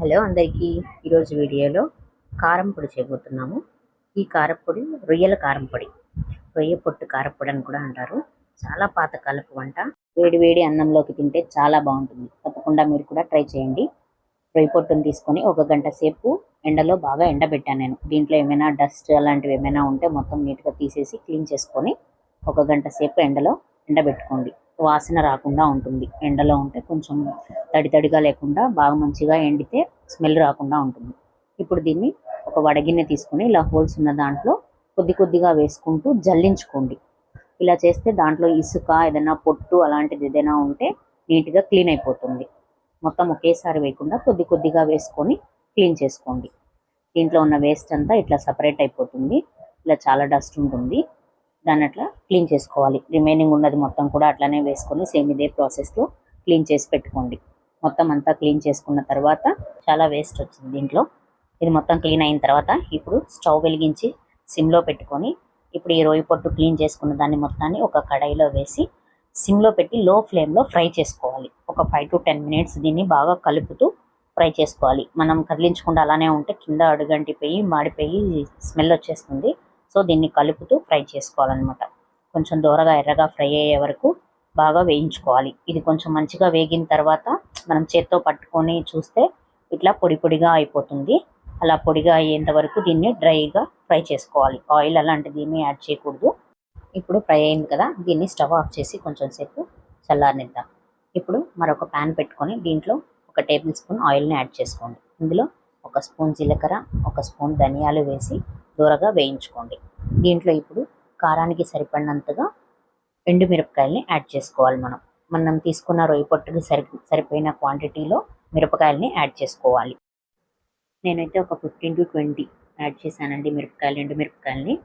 Hello అందరికీ ఈరోజు వీడియోలో కారం పొడి చేయబోతున్నాము. ఈ కారపొడి రొయ్యల కారం పొడి, రొయ్య పొట్టు కారపొడి అని కూడా అంటారు. చాలా పాతకాలపు వంట. వేడి వేడి అన్నంలోకి తింటే చాలా బాగుంటుంది. తప్పకుండా మీరు కూడా ట్రై చేయండి. రొయ్య పొట్టును తీసుకొని ఒక గంట సేపు ఎండలో బాగా ఎండబెట్టాను నేను. దీంట్లో ఏమైనా డస్ట్ అలాంటివి ఏమైనా ఉంటే మొత్తం నీట్గా తీసేసి క్లీన్ చేసుకొని ఒక గంట సేపు ఎండలో ఎండబెట్టుకోండి. వాసన రాకుండా ఉంటుంది. ఎండలో ఉంటే కొంచెం తడి తడిగా లేకుండా బాగా మంచిగా ఎండితే స్మెల్ రాకుండా ఉంటుంది. ఇప్పుడు దీన్ని ఒక వడగిన్నె తీసుకొని ఇలా హోల్స్ ఉన్న దాంట్లో కొద్ది కొద్దిగా వేసుకుంటూ జల్లించుకోండి. ఇలా చేస్తే దాంట్లో ఇసుక ఏదైనా పొట్టు అలాంటిది ఏదైనా ఉంటే నీట్గా క్లీన్ అయిపోతుంది. మొత్తం ఒకేసారి వేయకుండా కొద్ది కొద్దిగా వేసుకొని క్లీన్ చేసుకోండి. దీంట్లో ఉన్న వేస్ట్ అంతా ఇట్లా సపరేట్ అయిపోతుంది. ఇలా చాలా డస్ట్ ఉంటుంది, దాన్ని అట్లా క్లీన్ చేసుకోవాలి. రిమైనింగ్ ఉన్నది మొత్తం కూడా అట్లానే వేసుకొని సేమ్ ఇదే ప్రాసెస్లో క్లీన్ చేసి పెట్టుకోండి. మొత్తం అంతా క్లీన్ చేసుకున్న తర్వాత చాలా వేస్ట్ వచ్చింది దీంట్లో. ఇది మొత్తం క్లీన్ అయిన తర్వాత ఇప్పుడు స్టవ్ వెలిగించి సిమ్లో పెట్టుకొని ఇప్పుడు ఈ రొయ్య పొట్టు క్లీన్ చేసుకున్న దాన్ని మొత్తాన్ని ఒక కడాయిలో వేసి సిమ్లో పెట్టి లో ఫ్లేమ్లో ఫ్రై చేసుకోవాలి. ఒక 5 to 10 minutes దీన్ని బాగా కలుపుతూ ఫ్రై చేసుకోవాలి. మనం కదిలించకుండా అలానే ఉంటే కింద అడుగంటిపోయి మాడిపోయి స్మెల్ వచ్చేస్తుంది. సో దీన్ని కలుపుతూ ఫ్రై చేసుకోవాలన్నమాట. కొంచెం దూరగా ఎర్రగా ఫ్రై అయ్యే వరకు బాగా వేయించుకోవాలి. ఇది కొంచెం మంచిగా వేగిన తర్వాత మనం చేత్తో పట్టుకొని చూస్తే ఇట్లా పొడి పొడిగా అయిపోతుంది. అలా పొడిగా అయ్యేంత వరకు దీన్ని డ్రైగా ఫ్రై చేసుకోవాలి. ఆయిల్ అలాంటిది ఏమీ యాడ్ చేయకూడదు. ఇప్పుడు ఫ్రై అయింది కదా, దీన్ని స్టవ్ ఆఫ్ చేసి కొంచెం సేపు చల్లారనిద్దాం. ఇప్పుడు మరొక ప్యాన్ పెట్టుకొని దీంట్లో 1 టేబుల్ స్పూన్ ఆయిల్ని యాడ్ చేసుకోండి. ఇందులో 1 స్పూన్ జీలకర్ర, 1 స్పూన్ ధనియాలు వేసి దూరగా వేయించుకోండి. దీంట్లో ఇప్పుడు కారానికి సరిపడినంతగా ఎండుమిరపకాయల్ని యాడ్ చేసుకోవాలి. మనం తీసుకున్న రొయ్య పొట్టుకి సరిపోయిన క్వాంటిటీలో మిరపకాయల్ని యాడ్ చేసుకోవాలి. నేనైతే ఒక 15 to 20 యాడ్ చేశానండి ఎండుమిరపకాయల్ని.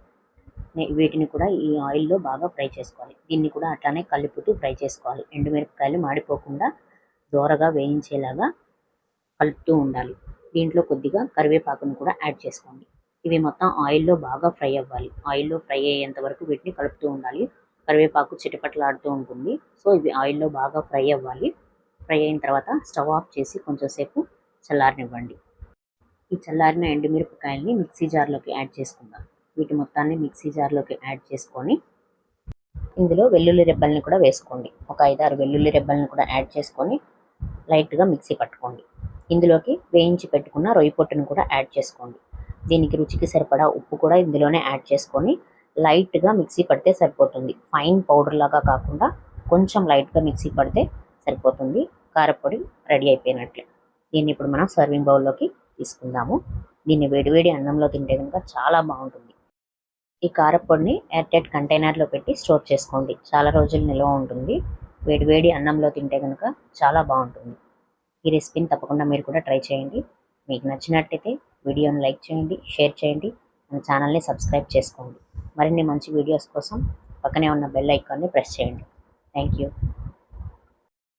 వీటిని కూడా ఈ ఆయిల్లో బాగా ఫ్రై చేసుకోవాలి. దీన్ని కూడా అట్లానే కలుపుతూ ఫ్రై చేసుకోవాలి. ఎండుమిరపకాయలు మాడిపోకుండా దూరగా వేయించేలాగా కలుపుతూ ఉండాలి. దీంట్లో కొద్దిగా కరివేపాకును కూడా యాడ్ చేసుకోండి. ఇవి మొత్తం ఆయిల్లో బాగా ఫ్రై అవ్వాలి. ఆయిల్లో ఫ్రై అయ్యేంత వరకు వీటిని కలుపుతూ ఉండాలి. కరివేపాకు చిటపట్లాడుతూ ఉంటుంది. సో ఇవి ఆయిల్లో బాగా ఫ్రై అవ్వాలి. ఫ్రై అయిన తర్వాత స్టవ్ ఆఫ్ చేసి కొంచెం సేపు చల్లారనివ్వండి. ఈ చల్లారిన ఎండుమిరపకాయల్ని మిక్సీ జార్లోకి యాడ్ చేసుకుందాం. వీటి మొత్తాన్ని మిక్సీ జార్లోకి యాడ్ చేసుకొని ఇందులో వెల్లుల్లి రెబ్బల్ని కూడా వేసుకోండి. ఒక 5-6 వెల్లుల్లి రెబ్బల్ని కూడా యాడ్ చేసుకొని లైట్గా మిక్సీ పట్టుకోండి. ఇందులోకి వేయించి పెట్టుకున్న రొయ్య పొట్టును కూడా యాడ్ చేసుకోండి. దీనికి రుచికి సరిపడా ఉప్పు కూడా ఇందులోనే యాడ్ చేసుకొని లైట్గా మిక్సీ పడితే సరిపోతుంది. ఫైన్ పౌడర్ లాగా కాకుండా కొంచెం లైట్గా మిక్సీ పడితే సరిపోతుంది. కారపొడి రెడీ అయిపోయినట్లే. దీన్ని ఇప్పుడు మనం సర్వింగ్ బౌల్లోకి తీసుకుందాము. దీన్ని వేడివేడి అన్నంలో తింటే కనుక చాలా బాగుంటుంది. ఈ కారపొడిని ఎయిర్ టైట్ కంటైనర్లో పెట్టి స్టోర్ చేసుకోండి. చాలా రోజులు నిల్వ ఉంటుంది. వేడివేడి అన్నంలో తింటే కనుక చాలా బాగుంటుంది. ఈ రెసిపీని తప్పకుండా మీరు కూడా ట్రై చేయండి. మీకు నచ్చినట్టయితే వీడియోని లైక్ చేయండి, షేర్ చేయండి, మన ఛానల్ని సబ్స్క్రైబ్ చేసుకోండి. మరిన్ని మంచి వీడియోస్ కోసం పక్కనే ఉన్న బెల్ ఐకాన్ని ప్రెస్ చేయండి. Thank you.